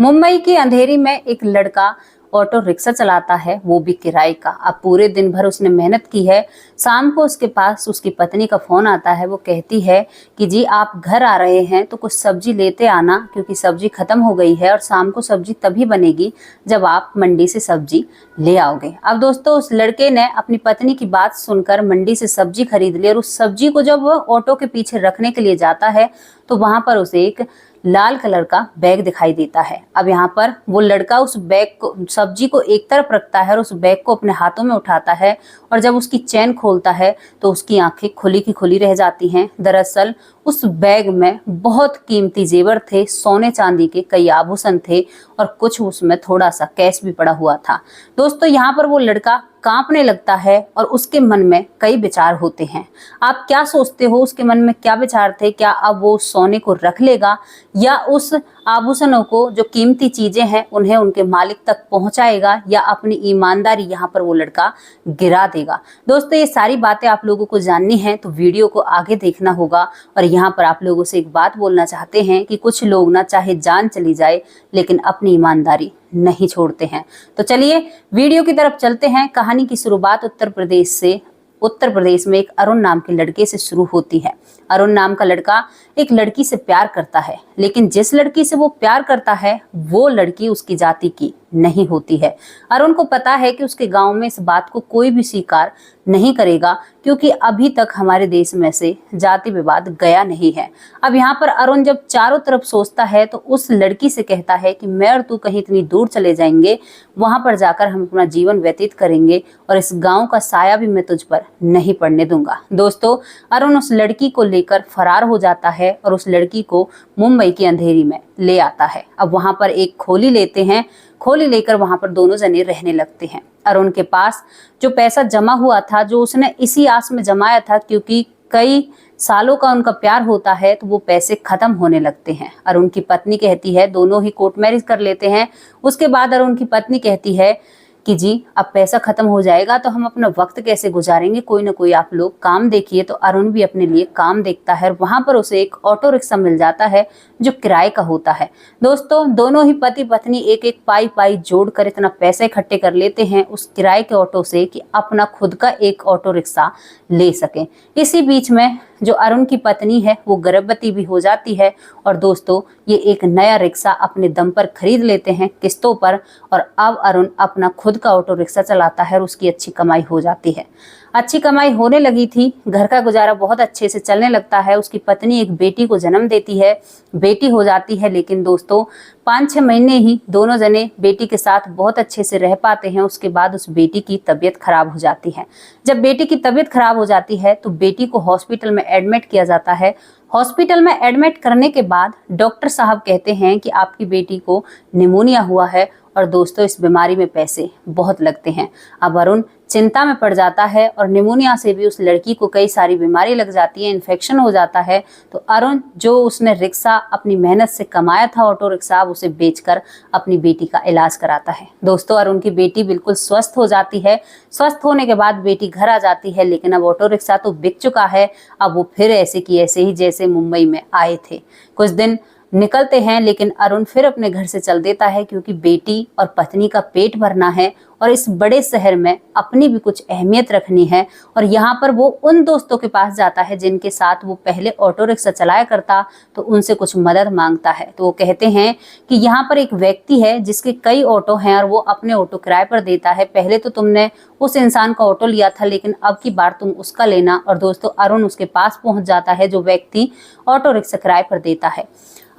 मुंबई की अंधेरी में एक लड़का ऑटो रिक्शा चलाता है, वो भी किराए का। अब पूरे दिन भर उसने मेहनत की है। शाम को उसके पास उसकी पत्नी का फोन आता है। वो कहती है कि जी आप घर आ रहे हैं तो कुछ सब्जी लेते आना, क्योंकि सब्जी खत्म हो गई है और शाम को सब्जी तभी बनेगी जब आप मंडी से सब्जी ले आओगे। अब दोस्तों, उस लड़के ने अपनी पत्नी की बात सुनकर मंडी से सब्जी खरीद ली और उस सब्जी को जब वो ऑटो के पीछे रखने के लिए जाता है तो वहां पर उसे एक लाल कलर का बैग दिखाई देता है। अब यहाँ पर वो लड़का उस बैग को, सब्जी को एक तरफ रखता है और उस बैग को अपने हाथों में उठाता है और जब उसकी चेन खोलता है तो उसकी आंखें खुली की खुली रह जाती हैं। दरअसल उस बैग में बहुत कीमती जेवर थे, सोने चांदी के कई आभूषण थे और कुछ उसमें थोड़ा सा कैश भी पड़ा हुआ था। दोस्तों, यहाँ पर वो लड़का कांपने लगता है और उसके मन में कई विचार होते हैं। आप क्या सोचते हो, उसके मन में क्या विचार थे? क्या अब वो सोने को रख लेगा या उस आभूषणों को, जो कीमती चीजें हैं, उन्हें उनके मालिक तक पहुंचाएगा या अपनी ईमानदारी यहाँ पर वो लड़का गिरा देगा? दोस्तों, ये सारी बातें आप लोगों को जाननी है तो वीडियो को आगे देखना होगा। और यहाँ पर आप लोगों से एक बात बोलना चाहते हैं कि कुछ लोग ना चाहे जान चली जाए लेकिन अपनी ईमानदारी नहीं छोड़ते हैं। तो चलिए वीडियो की तरफ चलते हैं। कहानी की शुरुआत उत्तर प्रदेश से। उत्तर प्रदेश में एक अरुण नाम के लड़के से शुरू होती है। अरुण नाम का लड़का एक लड़की से प्यार करता है, लेकिन जिस लड़की से वो प्यार करता है वो लड़की उसकी जाति की नहीं होती है। अरुण को पता है कि उसके गांव में इस बात को कोई भी स्वीकार नहीं करेगा, क्योंकि अभी तक हमारे देश में से जाति विवाद गया नहीं है। अब यहाँ पर अरुण जब चारों तरफ सोचता है तो उस लड़की से कहता है कि मैं और तू कहीं इतनी दूर चले जाएंगे, वहां पर जाकर हम अपना जीवन व्यतीत करेंगे और इस गांव का साया भी मैं तुझ पर नहीं पड़ने दूंगा। दोस्तों, अरुण उस लड़की को लेकर फरार हो जाता है और उस लड़की को मुंबई की अंधेरी में ले आता है। अब वहां पर एक खोली लेते हैं। खोली लेकर वहां पर दोनों जने रहने लगते हैं। अरुण के पास जो पैसा जमा हुआ था, जो उसने इसी आस में जमाया था, क्योंकि कई सालों का उनका प्यार होता है, तो वो पैसे खत्म होने लगते हैं। अरुण की पत्नी कहती है, दोनों ही कोर्ट मैरिज कर लेते हैं। उसके बाद अरुण की पत्नी कहती है कि जी अब पैसा खत्म हो जाएगा तो हम अपना वक्त कैसे गुजारेंगे, कोई ना कोई आप लोग काम देखिए। तो अरुण भी अपने लिए काम देखता है और वहां पर उसे एक ऑटो रिक्शा मिल जाता है जो किराए का होता है। दोस्तों, दोनों ही पति पत्नी एक एक पाई पाई जोड़कर इतना पैसे इकट्ठे कर लेते हैं उस किराए के ऑटो से कि अपना खुद का एक ऑटो रिक्शा ले सकें। इसी बीच में जो अरुण की पत्नी है वो गर्भवती भी हो जाती है और दोस्तों, ये एक नया रिक्शा अपने दम पर खरीद लेते हैं किस्तों पर। और अब अरुण अपना खुद का ऑटो रिक्शा चलाता है और उसकी अच्छी कमाई हो जाती है। अच्छी कमाई होने लगी थी, घर का गुजारा बहुत अच्छे से चलने लगता है। उसकी पत्नी एक बेटी को जन्म देती है, बेटी हो जाती है। लेकिन दोस्तों, 5-6 महीने ही दोनों जने बेटी के साथ बहुत अच्छे से रह पाते हैं। उसके बाद उस बेटी की तबीयत खराब हो जाती है। जब बेटी की तबीयत खराब हो जाती है तो बेटी को हॉस्पिटल में एडमिट किया जाता है। हॉस्पिटल में एडमिट करने के बाद डॉक्टर साहब कहते हैं कि आपकी बेटी को निमोनिया हुआ है और दोस्तों, इस बीमारी में पैसे बहुत लगते हैं। अब अरुण चिंता में पड़ जाता है और निमोनिया से भी उस लड़की को कई सारी बीमारी लग जाती है, इन्फेक्शन हो जाता है। तो अरुण, जो उसने रिक्शा अपनी मेहनत से कमाया था, ऑटो रिक्शा, उसे बेचकर अपनी बेटी का इलाज कराता है। दोस्तों, अरुण की बेटी बिल्कुल स्वस्थ हो जाती है। स्वस्थ होने के बाद बेटी घर आ जाती है, लेकिन अब ऑटो रिक्शा तो बिक चुका है। अब वो फिर ऐसे की ऐसे ही जैसे मुंबई में आए थे। कुछ दिन निकलते हैं, लेकिन अरुण फिर अपने घर से चल देता है, क्योंकि बेटी और पत्नी का पेट भरना है और इस बड़े शहर में अपनी भी कुछ अहमियत रखनी है। और यहाँ पर वो उन दोस्तों के पास जाता है जिनके साथ वो पहले ऑटो रिक्शा चलाया करता, तो उनसे कुछ मदद मांगता है। तो वो कहते हैं कि यहाँ पर एक व्यक्ति है जिसके कई ऑटो हैं और वो अपने ऑटो किराए पर देता है। पहले तो तुमने उस इंसान का ऑटो लिया था, लेकिन अब की बार तुम उसका लेना। और दोस्तों, अरुण उसके पास पहुंच जाता है जो व्यक्ति ऑटो रिक्शा किराए पर देता है।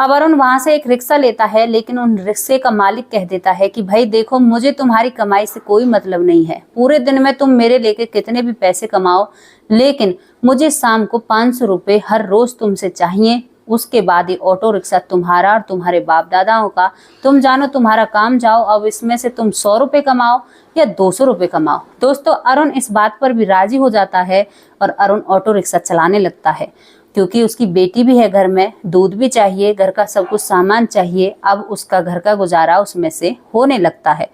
अब अरुण वहां से एक रिक्शा लेता है, लेकिन उन रिक्शे का मालिक कह देता है कि भाई देखो, मुझे तुम्हारी कमाई से कोई मतलब नहीं है। पूरे दिन में तुम मेरे लेके कितने भी पैसे कमाओ, लेकिन मुझे शाम को 500 रुपये हर रोज तुमसे चाहिए। उसके बाद ये ऑटो रिक्शा तुम्हारा और तुम्हारे बाप दादाओं का। तुम जानो तुम्हारा काम, जाओ। अब इसमें से तुम 100 रुपये कमाओ या 200 रुपये कमाओ। दोस्तों, अरुण इस बात पर भी राजी हो जाता है और अरुण ऑटो रिक्शा चलाने लगता है, क्योंकि उसकी बेटी भी है घर में, दूध भी चाहिए, घर का सब कुछ सामान चाहिए। अब उसका घर का गुजारा उसमें से होने लगता है।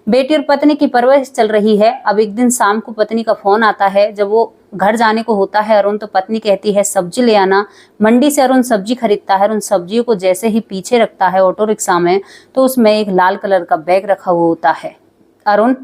बेटी और पत्नी की परवरिश चल रही है। अब एक दिन शाम को पत्नी का फोन आता है। जब वो घर जाने को होता है अरुण, तो पत्नी कहती है सब्जी ले आना। मंडी से अरुण सब्जी खरीदता है और उन सब्जियों को जैसे ही पीछे रखता है ऑटो रिक्शा में, तो उसमें एक लाल कलर का बैग रखा हुआ होता है। अरुण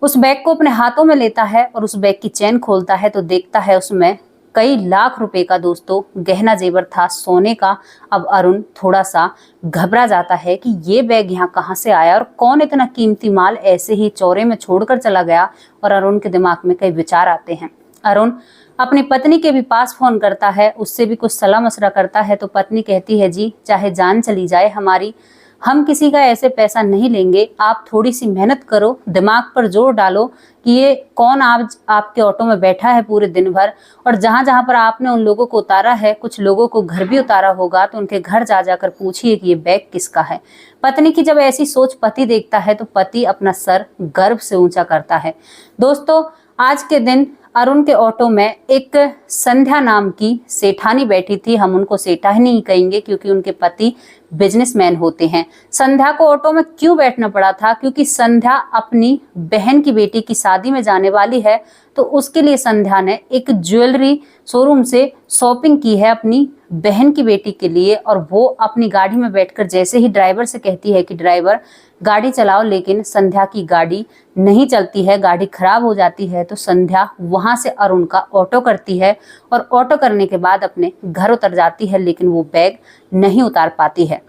उस बैग को अपने हाथों में लेता है और उस बैग की चेन खोलता है तो देखता है उसमें कई लाख रुपए का दोस्तों गहना जेवर था, सोने का। अब अरुण थोड़ा सा घबरा जाता है कि ये बैग यहाँ कहाँ से आया और कौन इतना कीमती माल ऐसे ही चौरे में छोड़कर चला गया। और अरुण के दिमाग में कई विचार आते हैं। अरुण अपनी पत्नी के भी पास फोन करता है, उससे भी कुछ सलाह मशवरा करता है। तो पत्नी कहती है जी चाहे जान चली जाए हमारी, हम किसी का ऐसे पैसा नहीं लेंगे। आप थोड़ी सी मेहनत करो, दिमाग पर जोर डालो कि ये कौन आज आपके ऑटो में बैठा है पूरे दिन भर, और जहां जहां पर आपने उन लोगों को उतारा है, कुछ लोगों को घर भी उतारा होगा, तो उनके घर जा जाकर पूछिए कि ये बैग किसका है। पत्नी की जब ऐसी सोच पति देखता है तो पति अपना सर गर्व से ऊंचा करता है। दोस्तों आज के दिन अरुण के ऑटो में एक संध्या नाम की सेठानी बैठी थी। हम उनको सेठानी ही कहेंगे क्योंकि उनके पति बिजनेसमैन होते हैं। संध्या को ऑटो में क्यों बैठना पड़ा था? क्योंकि संध्या अपनी बहन की बेटी की शादी में जाने वाली है, तो उसके लिए संध्या ने एक ज्वेलरी शोरूम से शॉपिंग की है अपनी बहन की बेटी के लिए। और वो अपनी गाड़ी में बैठकर जैसे ही ड्राइवर से कहती है कि ड्राइवर गाड़ी चलाओ, लेकिन संध्या की गाड़ी नहीं चलती है, गाड़ी खराब हो जाती है। तो संध्या वहां से अरुण का ऑटो करती है और ऑटो करने के बाद अपने घर उतर जाती है, लेकिन वो बैग नहीं उतार पाती है।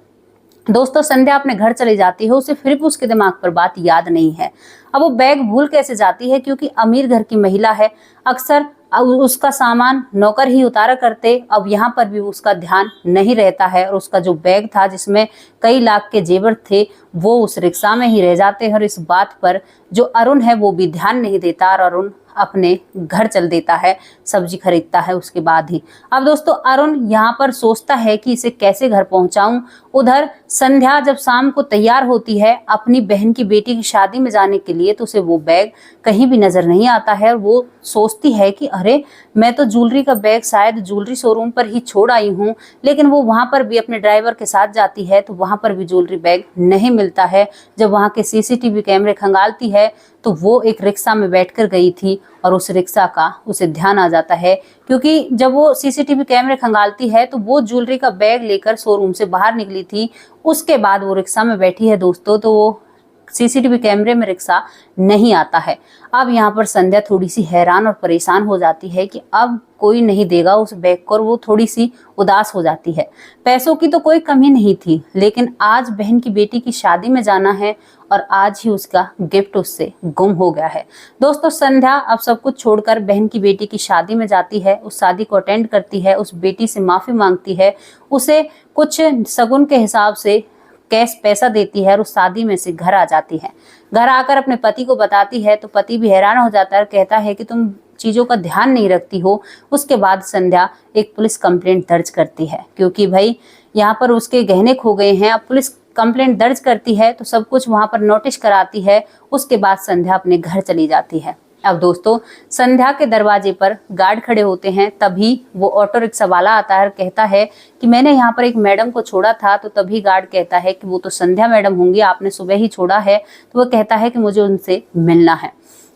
दोस्तों संध्या अपने घर चली जाती है, उसे फिर भी उसके दिमाग पर बात याद नहीं है। अब वो बैग भूल कैसे जाती है? क्योंकि अमीर घर की महिला है, अक्सर उसका सामान नौकर ही उतारा करते। अब यहाँ पर भी उसका ध्यान नहीं रहता है और उसका जो बैग था जिसमें कई लाख के जेवर थे वो उस रिक्शा में ही रह जाते हैं। और इस बात पर जो अरुण है वो भी ध्यान नहीं देता और अरुण अपने घर चल देता है, सब्जी खरीदता है उसके बाद ही। अब दोस्तों अरुण यहाँ पर सोचता है कि इसे कैसे घर पहुंचाऊं। उधर संध्या जब शाम को तैयार होती है अपनी बहन की बेटी की शादी में जाने के लिए, तो उसे वो बैग कहीं भी नजर नहीं आता है। और वो सोचती है कि अरे मैं तो ज्वेलरी का बैग शायद ज्वेलरी शोरूम पर ही छोड़ आई हूँ, लेकिन वो वहां पर भी अपने ड्राइवर के साथ जाती है तो वहां पर भी ज्वेलरी बैग नहीं मिलता है। जब वहां के सीसीटीवी कैमरे खंगालती है तो वो एक रिक्शा में बैठकर गई थी और उस रिक्शा का उसे ध्यान आ जाता है, क्योंकि जब वो सीसीटीवी कैमरे खंगालती है तो वो ज्वेलरी का बैग लेकर शोरूम से बाहर निकली थी। उसके बाद वो रिक्शा में बैठी है दोस्तों, तो वो सीसीटीवी कैमरे में रिक्शा नहीं आता है। अब यहाँ पर संध्या थोड़ी सी हैरान और परेशान हो जाती है कि अब कोई नहीं देगा उस बैग को, और वो थोड़ी सी उदास हो जाती है। पैसों की तो कोई कमी नहीं थी, लेकिन आज बहन की बेटी की शादी में जाना है और आज ही उसका गिफ्ट उससे गुम हो गया है। दोस्तों संध्या अब सब कुछ छोड़कर बहन की बेटी की शादी में जाती है, उस शादी को अटेंड करती है, उस बेटी से माफी मांगती है, उसे कुछ शगुन के हिसाब से कैश पैसा देती है और उस शादी में से घर आ जाती है। घर आकर अपने पति को बताती है तो पति भी हैरान हो जाता है और कहता है कि तुम चीजों का ध्यान नहीं रखती हो। उसके बाद संध्या एक पुलिस कंप्लेंट दर्ज करती है, क्योंकि भाई यहाँ पर उसके गहने खो गए हैं। अब पुलिस कंप्लेंट दर्ज करती है तो सब कुछ वहां पर नोटिस कराती है। उसके बाद संध्या अपने घर चली जाती है। अब दोस्तों संध्या के दरवाजे पर गार्ड खड़े होते हैं, तभी वो ऑटो रिक्शा वाला आता है और कहता है कि मैंने यहाँ पर एक मैडम को छोड़ा था। तो तभी गार्ड कहता है कि वो तो संध्या मैडम होंगी, आपने सुबह ही छोड़ा है। तो वो कहता है कि मुझे उनसे मिलना है।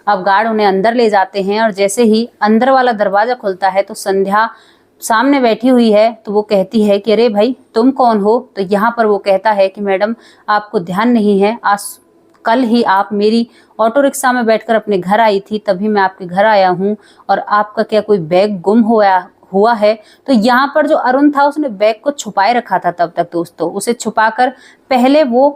अब गार्ड उन्हें अंदर ले जाते हैं और जैसे ही अंदर वाला दरवाजा खुलता है तो संध्या सामने बैठी हुई है। तो वो कहती है कि अरे भाई तुम कौन हो? तो यहाँ पर वो कहता है कि मैडम आपको ध्यान नहीं है, आज कल ही आप मेरी ऑटो रिक्शा में बैठकर अपने घर आई थी, तभी मैं आपके घर आया हूँ। और आपका क्या कोई बैग गुम हुआ है? तो यहाँ पर जो अरुण था उसने बैग को छुपाए रखा था तब तक दोस्तों, उसे छुपाकर पहले वो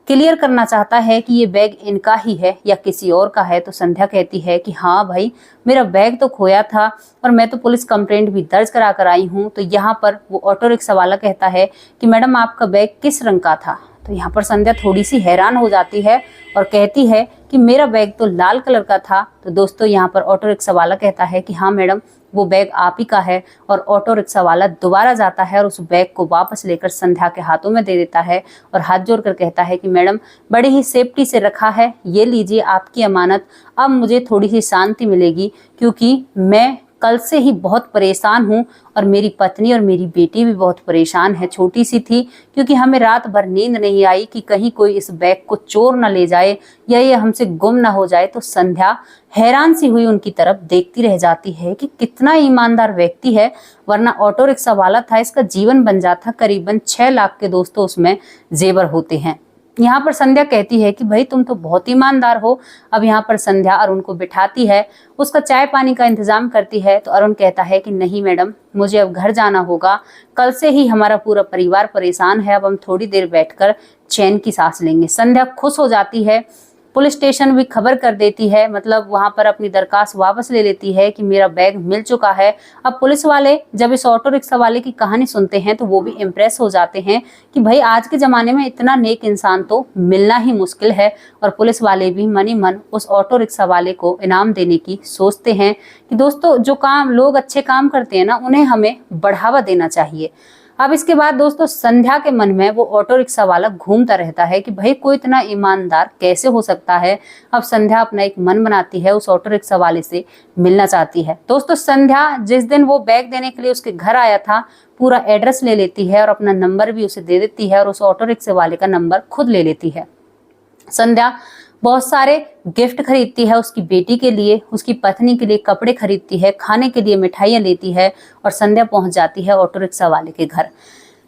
क्लियर करना चाहता है कि ये बैग इनका ही है या किसी और का है। तो संध्या कहती है कि हाँ भाई मेरा बैग तो खोया था और मैं तो पुलिस कंप्लेंट भी दर्ज करा कर आई हूँ। तो यहाँ पर वो ऑटो रिक्शा वाला कहता है कि मैडम आपका बैग किस रंग का था? तो यहाँ पर संध्या थोड़ी सी हैरान हो जाती है और कहती है कि मेरा बैग तो लाल कलर का था। तो दोस्तों यहाँ पर ऑटो रिक्शा वाला कहता है कि हाँ मैडम वो बैग आप ही का है। और ऑटो रिक्शा वाला दोबारा जाता है और उस बैग को वापस लेकर संध्या के हाथों में दे देता है और हाथ जोड़कर कहता है कि मैडम बड़ी ही सेफ्टी से रखा है, ये लीजिए आपकी अमानत। अब मुझे थोड़ी सी शांति मिलेगी, क्योंकि मैं कल से ही बहुत परेशान हूँ और मेरी पत्नी और मेरी बेटी भी बहुत परेशान है, छोटी सी थी, क्योंकि हमें रात भर नींद नहीं आई कि कहीं कोई इस बैग को चोर न ले जाए या ये हमसे गुम न हो जाए। तो संध्या हैरान सी हुई उनकी तरफ देखती रह जाती है कि कितना ईमानदार व्यक्ति है, वरना ऑटो रिक्शा वाला था, इसका जीवन बन जाता। करीबन 6 लाख के दोस्तों उसमें जेवर होते हैं। यहाँ पर संध्या कहती है कि भाई तुम तो बहुत ईमानदार हो। अब यहाँ पर संध्या अरुण को बिठाती है, उसका चाय पानी का इंतजाम करती है। तो अरुण कहता है कि नहीं मैडम, मुझे अब घर जाना होगा, कल से ही हमारा पूरा परिवार परेशान है, अब हम थोड़ी देर बैठकर चैन की सांस लेंगे। संध्या खुश हो जाती है, पुलिस स्टेशन भी खबर कर देती है, मतलब वहां पर अपनी दरखास्त वापस ले लेती है कि मेरा बैग मिल चुका है। अब पुलिस वाले जब इस ऑटो रिक्शा वाले की कहानी सुनते हैं तो वो भी इम्प्रेस हो जाते हैं कि भाई आज के ज़माने में इतना नेक इंसान तो मिलना ही मुश्किल है। और पुलिस वाले भी मनी मन उस ऑटो रिक्शा वाले को इनाम देने की सोचते हैं कि दोस्तों जो काम लोग अच्छे काम करते हैं ना, उन्हें हमें बढ़ावा देना चाहिए। अब इसके बाद दोस्तों संध्या के मन में वो ऑटो रिक्शा वाला घूमता रहता है कि भाई कोई इतना ईमानदार कैसे हो सकता है। अब संध्या अपना एक मन बनाती है, उस ऑटो रिक्शा वाले से मिलना चाहती है। दोस्तों संध्या जिस दिन वो बैग देने के लिए उसके घर आया था, पूरा एड्रेस ले लेती है और अपना नंबर भी उसे दे देती है और उस ऑटो रिक्शा वाले का नंबर खुद ले लेती है। संध्या बहुत सारे गिफ्ट खरीदती है उसकी बेटी के लिए, उसकी पत्नी के लिए कपड़े खरीदती है, खाने के लिए मिठाइयाँ लेती है और संध्या पहुंच जाती है ऑटो रिक्शा वाले के घर।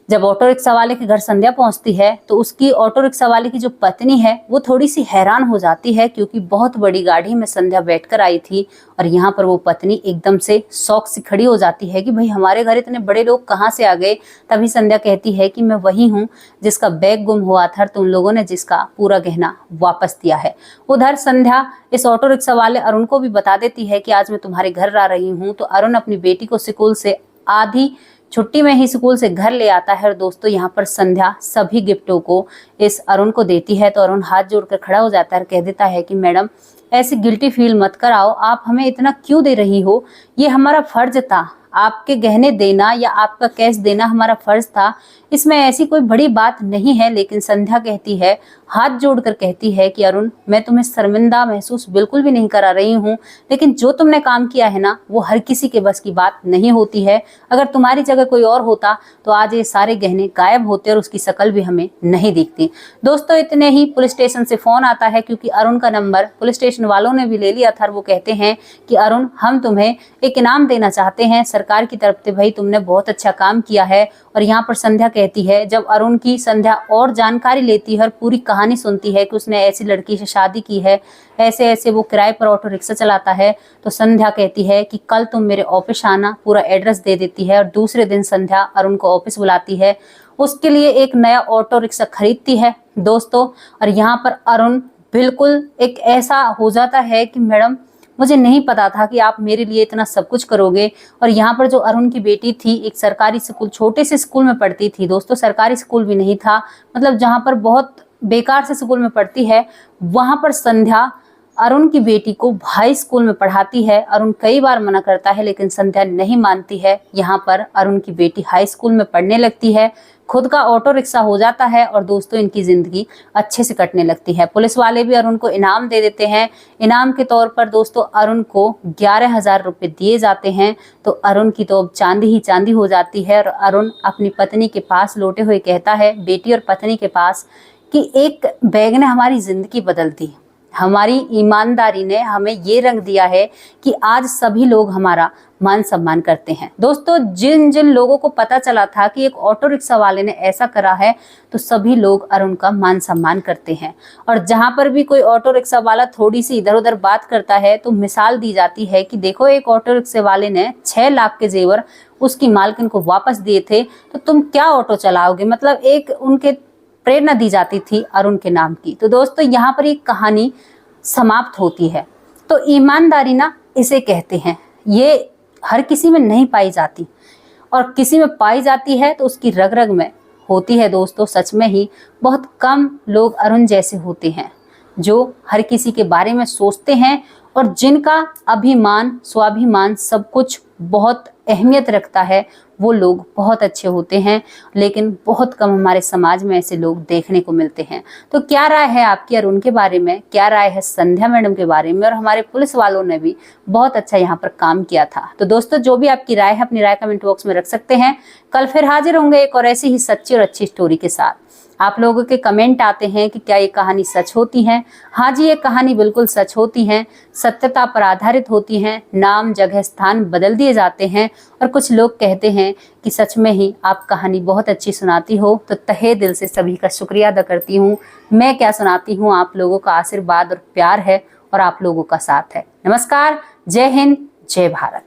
जब ऑटो रिक्शा वाले के घर संध्या पहुंचती है तो उसकी ऑटो रिक्शा वाले की जो पत्नी है वो थोड़ी सी हैरान हो जाती है, क्योंकि बहुत बड़ी गाड़ी में संध्या बैठकर आई थी और यहाँ पर वो पत्नी एकदम से शौक से खड़ी हो जाती है कि भाई हमारे घर इतने बड़े लोग कहाँ से आ गए। तभी संध्या कहती है कि मैं वही हूँ जिसका बैग गुम हुआ था, तुम लोगों ने जिसका पूरा गहना वापस दिया है। उधर संध्या इस ऑटो रिक्शा वाले अरुण को भी बता देती है कि आज मैं तुम्हारे घर आ रही हूँ। तो अरुण अपनी बेटी को स्कूल से आधी छुट्टी में ही स्कूल से घर ले आता है और दोस्तों यहाँ पर संध्या सभी गिफ्टों को इस अरुण को देती है। तो अरुण हाथ जोड़कर खड़ा हो जाता है और कह देता है कि मैडम ऐसे गिल्टी फील मत कराओ, आप हमें इतना क्यों दे रही हो, ये हमारा फर्ज था, आपके गहने देना या आपका कैश देना हमारा फर्ज था, इसमें ऐसी कोई बड़ी बात नहीं है। लेकिन संध्या कहती है, हाथ जोड़कर कहती है कि अरुण मैं तुम्हें शर्मिंदा महसूस बिल्कुल भी नहीं करा रही हूँ, लेकिन जो तुमने काम किया है ना वो हर किसी के बस की बात नहीं होती है। अगर तुम्हारी जगह कोई और होता तो आज ये सारे गहने गायब होते और उसकी शक्ल भी हमें नहीं दिखती। दोस्तों इतने ही पुलिस स्टेशन से फोन आता है, क्योंकि अरुण का नंबर पुलिस स्टेशन वालों ने भी ले लिया था। वो कहते हैं कि अरुण हम तुम्हें एक इनाम देना चाहते हैं सरकार की तरफ से, भाई तुमने बहुत अच्छा काम किया है। और यहाँ पर संध्या कहती है, जब अरुण की संध्या और जानकारी लेती है और पूरी कहानी सुनती है कि उसने ऐसी लड़की से शादी की है, ऐसे ऐसे वो किराए पर ऑटो रिक्शा चलाता है, तो संध्या कहती है कि कल तुम मेरे ऑफिस आना, पूरा एड्रेस दे देती है। और दूसरे दिन संध्या अरुण को ऑफिस बुलाती है, उसके लिए एक नया ऑटो रिक्शा खरीदती है दोस्तों। और यहाँ पर अरुण बिल्कुल एक ऐसा हो जाता है कि मैडम मुझे नहीं पता था कि आप मेरे लिए इतना सब कुछ करोगे। और यहाँ पर जो अरुण की बेटी थी एक सरकारी स्कूल, छोटे से स्कूल में पढ़ती थी दोस्तों, सरकारी स्कूल भी नहीं था, मतलब जहाँ पर बहुत बेकार से स्कूल में पढ़ती है, वहाँ पर संध्या अरुण की बेटी को हाई स्कूल में पढ़ाती है। अरुण कई बार मना करता है लेकिन संध्या नहीं मानती है। यहाँ पर अरुण की बेटी हाई स्कूल में पढ़ने लगती है, खुद का ऑटो रिक्शा हो जाता है और दोस्तों इनकी जिंदगी अच्छे से कटने लगती है। पुलिस वाले भी अरुण को इनाम दे देते हैं। इनाम के तौर पर दोस्तों अरुण को 11,000 रुपये दिए जाते हैं। तो अरुण की तो अब चांदी ही चांदी हो जाती है और अरुण अपनी पत्नी के पास लौटे हुए कहता है, बेटी और पत्नी के पास, कि एक बैग ने हमारी जिंदगी बदल दी, हमारी ईमानदारी ने हमें ये रंग दिया है कि आज सभी लोग हमारा मान सम्मान करते हैं। दोस्तों जिन जिन लोगों को पता चला था कि एक ऑटो रिक्शा वाले ने ऐसा करा है, तो सभी लोग अरुण का मान सम्मान करते हैं। और जहां पर भी कोई ऑटो रिक्शा वाला थोड़ी सी इधर उधर बात करता है तो मिसाल दी जाती है कि देखो एक ऑटो रिक्शे वाले ने 6 लाख के जेवर उसकी मालकिन को वापस दिए थे, तो तुम क्या ऑटो चलाओगे, मतलब एक उनके प्रेरणा दी जाती थी अरुण के नाम की। तो दोस्तों यहाँ पर एक कहानी समाप्त होती है। तो ईमानदारी ना इसे कहते हैं, ये हर किसी में नहीं पाई जाती, और किसी में पाई जाती है तो उसकी रग रग में होती है दोस्तों। सच में ही बहुत कम लोग अरुण जैसे होते हैं जो हर किसी के बारे में सोचते हैं और जिनका अभिमान स्वाभिमान सब कुछ बहुत अहमियत रखता है वो लोग बहुत अच्छे होते हैं, लेकिन बहुत कम हमारे समाज में ऐसे लोग देखने को मिलते हैं। तो क्या राय है आपकी अरुण के बारे में, क्या राय है संध्या मैडम के बारे में? और हमारे पुलिस वालों ने भी बहुत अच्छा यहाँ पर काम किया था। तो दोस्तों, जो भी आपकी राय है अपनी राय कमेंट बॉक्स में रख सकते हैं। कल फिर हाजिर होंगे एक और ऐसी ही सच्ची और अच्छी स्टोरी के साथ। आप लोगों के कमेंट आते हैं कि क्या ये कहानी सच होती है? हाँ जी, ये कहानी बिल्कुल सच होती है, सत्यता पर आधारित होती हैं। नाम, जगह, स्थान बदल दिए जाते हैं और कुछ लोग कहते हैं कि सच में ही आप कहानी बहुत अच्छी सुनाती हो। तो तहे दिल से सभी का शुक्रिया अदा करती हूँ। मैं क्या सुनाती हूँ, आप लोगों का आशीर्वाद और प्यार है और आप लोगों का साथ है। नमस्कार, जय हिंद, जय भारत।